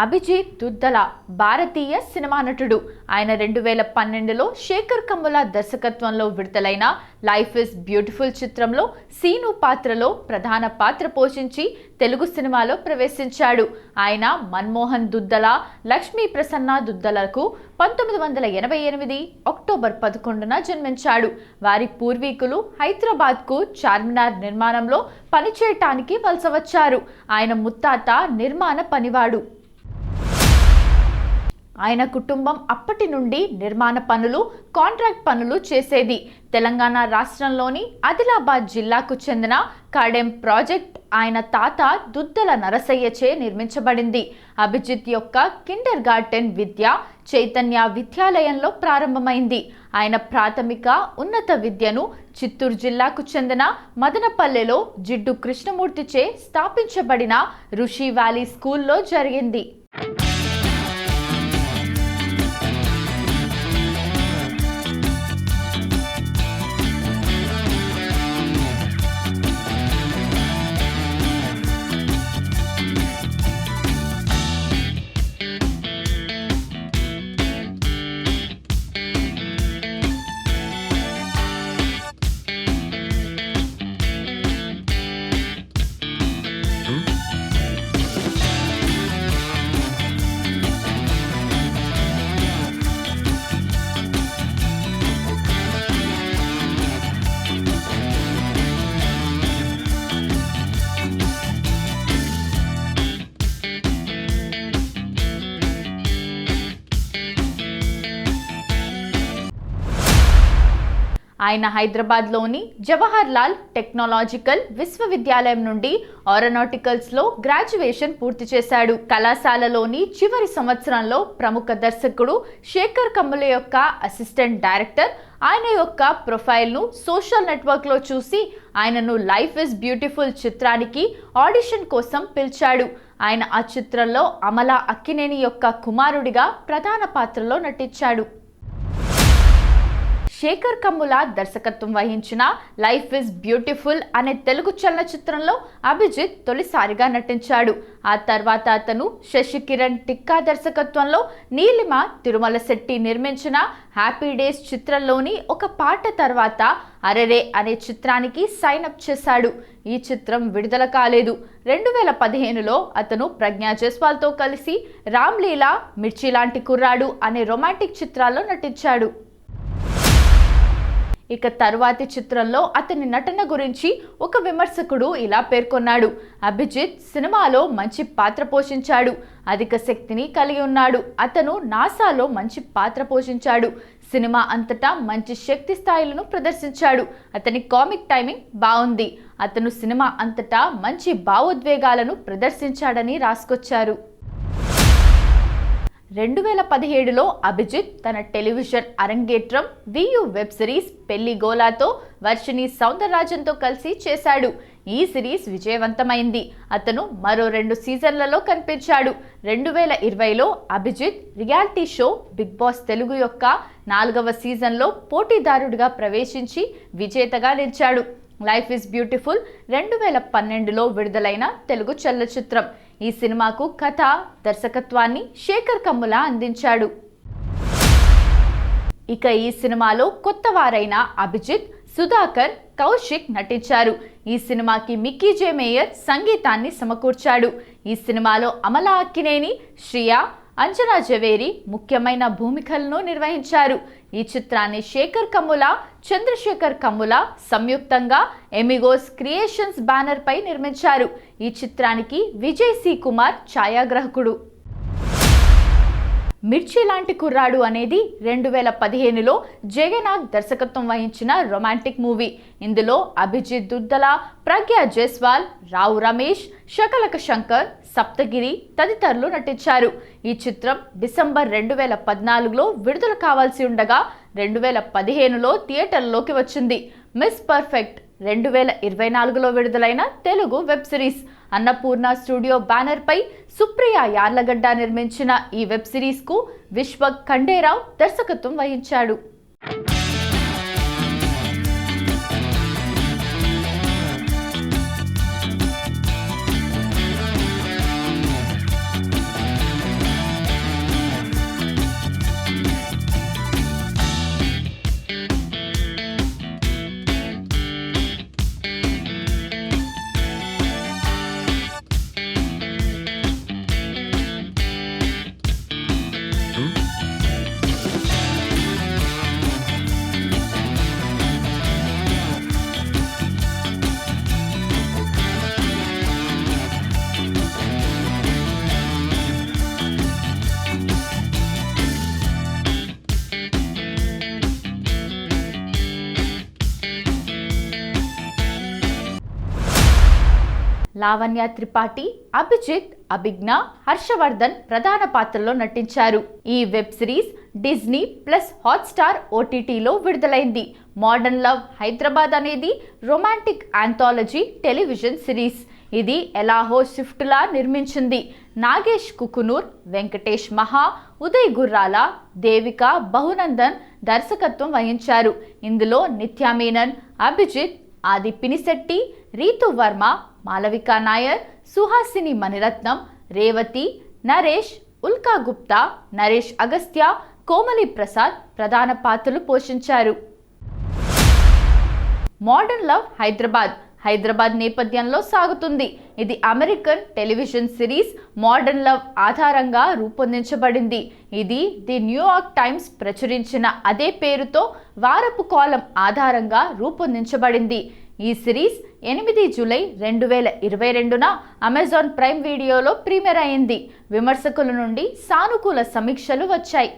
అభిజిత్ దుద్దల భారతీయ cinema నటుడు. ఆయన 2012లో శేఖర్ కమ్ముల దర్శకత్వంలో విడుదలైన లైఫ్ ఇస్ బ్యూటిఫుల్ చిత్రంలో సీను పాత్రలో ప్రధాన పాత్ర పోషించి తెలుగు సినిమాలో ప్రవేశించాడు. ఆయన మన్మోహన్ దుద్దల, లక్ష్మీ ప్రసన్న దుద్దలకు 1988 అక్టోబర్ 11న జన్మించాడు. వారి పూర్వీకులు హైదరాబాద్కు చార్మినార్ నిర్మాణంలో పనిచేయటానికి వలస వచ్చారు. ఆయన ముత్తాత నిర్మాణ పనివాడు. ఆయన కుటుంబం అప్పటి నుండి నిర్మాణ పనులు, కాంట్రాక్ట్ పనులు చేసేది. తెలంగాణ రాష్ట్రంలోని ఆదిలాబాద్ జిల్లాకు చెందిన కాడెం ప్రాజెక్ట్ ఆయన తాత దుద్దల నరసయ్యచే నిర్మించబడింది. అభిజిత్ యొక్క కిండర్ గార్టెన్ విద్య చైతన్య విద్యాలయంలో ప్రారంభమైంది. ఆయన ప్రాథమిక, ఉన్నత విద్యను చిత్తూరు జిల్లాకు చెందిన మదనపల్లెలో జిడ్డు కృష్ణమూర్తిచే స్థాపించబడిన ఋషి వ్యాలీ స్కూల్లో జరిగింది. ఆయన హైదరాబాద్లోని జవహర్ లాల్ టెక్నాలజికల్ విశ్వవిద్యాలయం నుండి ఏరోనాటికల్స్లో గ్రాడ్యుయేషన్ పూర్తి చేశాడు. కళాశాలలోని చివరి సంవత్సరంలో ప్రముఖ దర్శకుడు శేఖర్ కమ్ముల యొక్క అసిస్టెంట్ డైరెక్టర్ ఆయన యొక్క ప్రొఫైల్ను సోషల్ నెట్వర్క్లో చూసి ఆయనను లైఫ్ ఇస్ బ్యూటిఫుల్ చిత్రానికి ఆడిషన్ కోసం పిలిచాడు. ఆయన ఆ చిత్రంలో అమలా అక్కినేని యొక్క కుమారుడిగా ప్రధాన పాత్రలో నటించాడు. శేఖర్ కమ్ముల దర్శకత్వం వహించిన లైఫ్ ఇస్ బ్యూటిఫుల్ అనే తెలుగు చలనచిత్రంలో అభిజిత్ తొలిసారిగా నటించాడు. ఆ తర్వాత అతను శశికిరణ్ టిక్కా దర్శకత్వంలో నీలిమ తిరుమల శెట్టి నిర్మించిన హ్యాపీ డేస్ చిత్రంలోని ఒక పాట తర్వాత అరెరే అనే చిత్రానికి సైన్ అప్ చేశాడు. ఈ చిత్రం విడుదల కాలేదు. 2015లో అతను ప్రజ్ఞా జైస్వాల్తో కలిసి రామ్లీలా, మిర్చి లాంటి కుర్రాడు అనే రొమాంటిక్ చిత్రాల్లో నటించాడు. ఇక తరువాతి చిత్రంలో అతని నటన గురించి ఒక విమర్శకుడు ఇలా పేర్కొన్నాడు: అభిజిత్ సినిమాలో మంచి పాత్ర పోషించాడు, అధిక శక్తిని కలిగి ఉన్నాడు. అతను నాసాలో మంచి పాత్ర పోషించాడు, సినిమా అంతటా మంచి శక్తి స్థాయిలను ప్రదర్శించాడు. అతని కామిక్ టైమింగ్ బాగుంది, అతను సినిమా అంతటా మంచి భావోద్వేగాలను ప్రదర్శించాడని రాసుకొచ్చారు. 2017లో అభిజిత్ తన టెలివిజన్ అరంగేట్రం వియు వెబ్ సిరీస్ పెళ్లి గోలాతో వర్షిణి సౌందరరాజన్తో కలిసి చేశాడు. ఈ సిరీస్ విజయవంతమైంది. అతను మరో 2 సీజన్లలో కనిపించాడు. 2020లో Abhijit reality show Bigg Boss Telugu యొక్క 4వ సీజన్లో పోటీదారుడిగా ప్రవేశించి విజేతగా నిలిచాడు. లైఫ్ ఇస్ బ్యూటిఫుల్ 2012లో విడుదలైన తెలుగు చలనచిత్రం. ఈ సినిమాకు కథ, దర్శకత్వాన్ని శేఖర్ కమ్ముల అందించాడు. ఇక ఈ సినిమాలో కొత్త వారైన అభిజిత్, సుధాకర్, కౌశిక్ నటించారు. ఈ సినిమాకి మిక్కీ జే మేయర్ సంగీతాన్ని సమకూర్చాడు. ఈ సినిమాలో అమలా అక్కినేని, శ్రియా, అంజనా జవేరి ముఖ్యమైన భూమికలను నిర్వహించారు. ఈ చిత్రాన్ని శేఖర్ కమ్ముల, చంద్రశేఖర్ కమ్ముల సంయుక్తంగా ఎమిగోస్ క్రియేషన్స్ బ్యానర్ పై నిర్మించారు. ఈ చిత్రానికి విజయ్ సి కుమార్ ఛాయాగ్రాహకుడు. మిర్చి లాంటి కుర్రాడు అనేది 2015లో జగన్నాథ్ దర్శకత్వం వహించిన రొమాంటిక్ మూవీ. ఇందులో అభిజిత్ దుద్దల, ప్రజ్ఞా జైస్వాల్, రావు రమేష్, శకలక శంకర్, సప్తగిరి తదితరులు నటించారు. ఈ చిత్రం డిసెంబర్ 2014లో విడుదల కావాల్సి ఉండగా 2015లో థియేటర్లోకి వచ్చింది. మిస్ పర్ఫెక్ట్ 2024లో విడుదలైన తెలుగు web series. Annapurna studio banner పై సుప్రియ యార్లగడ్డ నిర్మించిన ఈ వెబ్ సిరీస్ కు విశ్వక్ ఖండేరావు దర్శకత్వం వహించాడు. లావణ్య త్రిపాఠి, అభిజిత్, అభిజ్ఞ, హర్షవర్ధన్ ప్రధాన పాత్రల్లో నటించారు. ఈ web series Disney plus Hotstar ఓటీటీలో విడుదలైంది. మోడర్న్ లవ్ హైదరాబాద్ అనేది రొమాంటిక్ ఆంథాలజీ టెలివిజన్ సిరీస్. ఇది ఎలాహో షిఫ్ట్లా నిర్మించింది. నాగేష్ కుకునూర్, వెంకటేష్ మహా, ఉదయ్ గుర్రాల, దేవిక బహునందన్ దర్శకత్వం వహించారు. ఇందులో నిత్యా మీనన్, అభిజిత్, ఆది పినిశెట్టి, రీతు వర్మ, మాలవికా నాయర్, సుహాసిని మణిరత్నం, రేవతి, నరేష్, ఉల్కా గుప్తా, నరేష్ అగస్త్య, కోమలి ప్రసాద్ ప్రధాన పాత్రలు పోషించారు. మోడర్న్ లవ్ హైదరాబాద్ నేపథ్యంలో సాగుతుంది. ఇది American television series. Modern love ఆధారంగా రూపొందించబడింది. ఇది ది న్యూయార్క్ టైమ్స్ ప్రచురించిన అదే పేరుతో వారపు కాలం ఆధారంగా రూపొందించబడింంది. ఈ సిరీస్ 8 జూలై 2022న అమెజాన్ ప్రైమ్ వీడియోలో ప్రీమియర్ అయింది. విమర్శకుల నుండి సానుకూల సమీక్షలు వచ్చాయి.